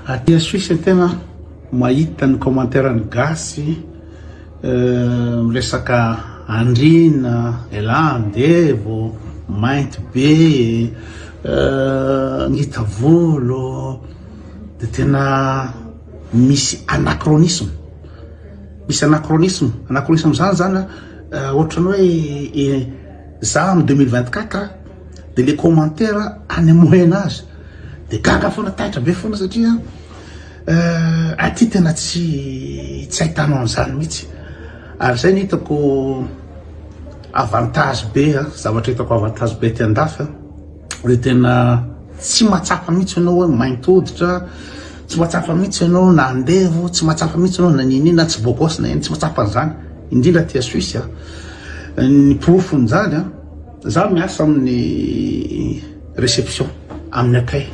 Aty Suisse tena mahita ny commentaire ny gasy resaka andrina, elan-devo, mainty be, ngita volo, de tena misy anachronisme. Misy anachronisme zany ohatrany hoe za am 2024 de les commentaires any Moyen Âge de gaga fona taitra be fona satria aty tena tsy ahitanao an'izany mihitsy. Ary zay ny hitako avantage be, zavatra hitako avantage be ty andafy de tena tsy matsapa mihitsy ianao hoe mainty hoditra, tsy matsapa mihitsy ianao na andevo, tsy matsapa mihitsy ianao na ninina, tsy bogosy na iny, tsy matsapa an'izany indrindra ty a Suisse. Ny porofon'izany za miasa amin'ny réception amin'ny akay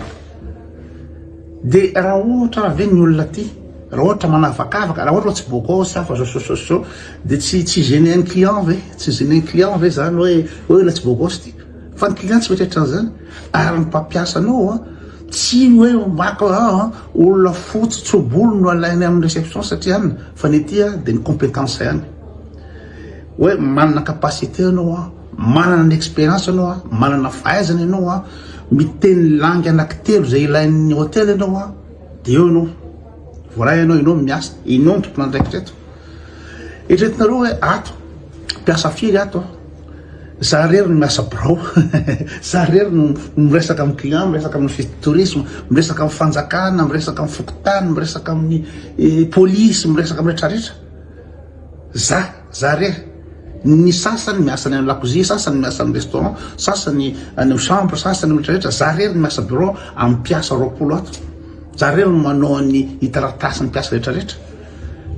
de raha ohatra ve ny olona ty, raha ohatra manavakavaka, raha ohatra tsy bogosy fa so de tsy gêner un client ve, tsy gêner un client ve zany hoe la tsy bogosy ty, fa ny client tsy mieritreritra an'izany. Ary ny mpampiasa anao tsy hoe maka olona fotsy tsobolo no alainy amin'ny réception satria any fa ny ty de ny compétence ihany, hoe manana capacité anao, manana ny expérience anao, manana fahaizana anao, miteny langue anankitelo zay ilain'ny hôtel anao de eo anao voray anao miasa, inao ny tompona andraikitreto. Eritreretinareo hoe ato mpiasa firy ato, za rery no miasa birao za rery no miresaka amin'ny client, miresaka amin'ny office de tourisme, miresaka amin'ny fanjakana, miresaka amin'ny fokotany, miresaka amin'ny police, miresaka amin'ny rehetrarehetra. Za rery. Ny sasany miasa any lakozia, sasany miasa amin'ny restaurant, sasany any amin'ny chambre, sasany amin'ny rehetrarehetra. Za rery no miasa bureau amin'ny mpiasa 20 ato. Za rery no manao ny hitaratasy ny mpiasa rehetrarehetra.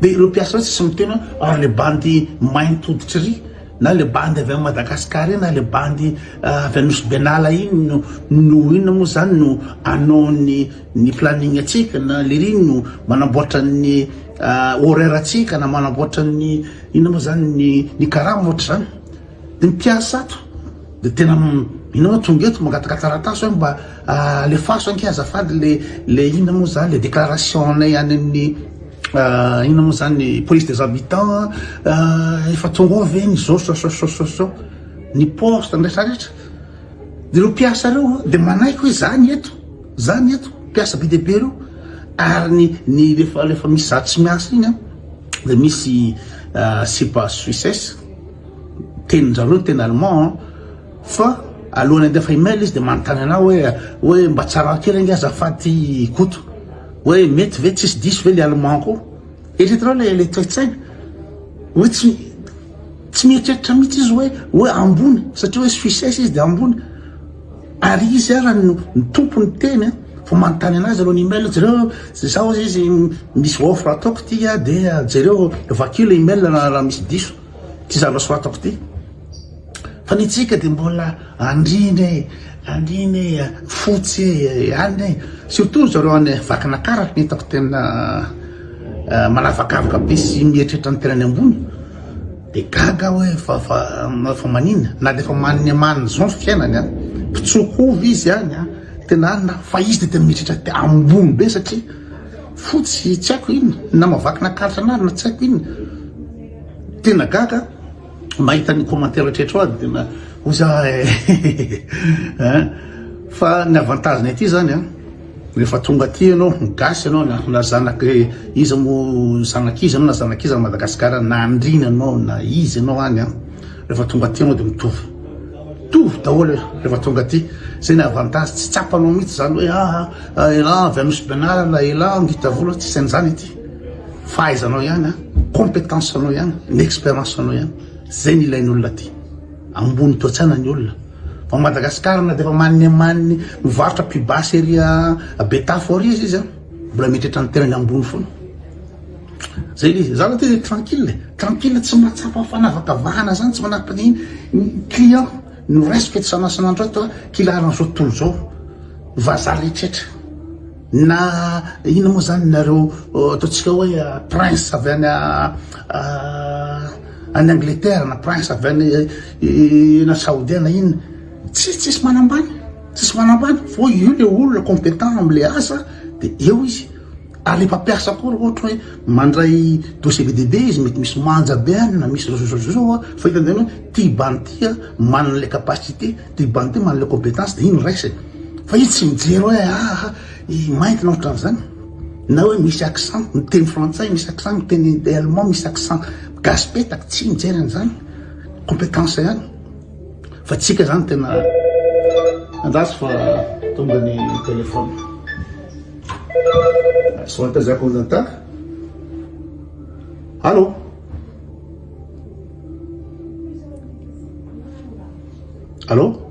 De ireo mpiasa rehetra tsy miteny ary le bandy mainty hoditra ry, na le bandy avy Madagascar na le bandy avy Anosy Benala iny no inona moa zany no anao ny planning atsika, na le ry no manamboatra ny horaire atsika, na manamboatra ny inona moa zany ny karama ohatra zany. De mpiasa ato de tena inona tonga eto mangatakatarataso hoe mba alefaso anke azafady le inona moa zany le déclaration nay any amin'ny inona moa zany police des habitants efa tonga ve ny so ny poste ny rehetrarehetra. De ireo mpiasa reo de manaiky hoe zany eto mpiasa be dehibe reo. Ary ny lefa misy za tsy miasa iny de misy sipa suissesse teninjareo teny allemand fa alohany andefa email izy de manontany anao hoe mba tsara kely ange azafady koto hoe mety ve tsisy diso ve le allemand ko. Eritreretinao le toetsaina hoe tsy mieritreritra mihitsy izy hoe ambony satria hoe suissesse izy de ambony. Ary izy raha ny tompony teny fa manontany anazy aloha ny email, jereo za ozy izy misy offre ataoko ty de jereo vakio le email raha misy diso ty zavatra soratako ty. Fa ny tsika de mbola andriny fotsy any surtout zareo any vakinakara ny hitako tena manavakavaka be sy mieritreritra ny tenany ambony de gaga hoe fa manina na de fa maniny zao fiainany pitsokovy izy any tena na fa izy de tena mieritreritra ambony be satria fotsy tsy haiko iny na mavakinakara anary na tsy haiko iny. Tena gaga mahita ny commentaire rehetrarehetra ao tena oza fa ny avantage ny aty zany rehefa tonga aty ianao gasy ianao na zanaky izy mo zanakizy anao na zanakizy any Madagascar na andrina anao na izy anao any rehefa tonga aty anao de mitovy daholo rehefa tonga aty. Zay ny avantage, tsy tsapanao mihitsy zany hoe elan avy Anosy Benala na elan ngita volo, tsy an'izany ity. Fahaizanao ihany compétence anao ihany, ny expérience anao ihany, zay ny ilain'olona aty ambony toetrana ny olona. Fa Madagascar na defa maniny mivarotra pibasy ery Betafort izy mbola mieritreritra ny tenany ambony foana. Zay izy zany ty tranquille tsy mahatsapa fanavakavahana zany, tsy manapa ny client no resaka sanandro ato kilaran'izao tontolo zao vazaha rehetrarehetra na ina moa zany nareo ataontsika hoe prince avy any Angleterre na prince avy any na saoudienne iny tsisy manambany fo io le olona compétent am'le asa de eo izy ary le mpampiasa koa ohatra hoe mandray dossier be dehibe izy mety misy manja be any na misy zao fa hitandena hoe ty bany ty manana le capacité, ty bany ty manana le compétence, de iny raisy fa izy tsy mijery hoe mainty na ohatran'izany, na hoe misy accent miteny frantsay, misy accent miteny allemand, misy accent gaspetaky, tsy mijery an'izany compétence ihany fa tsika zany tena andrasy fa tonga ny téléphone soit za contact. Allô? Allô?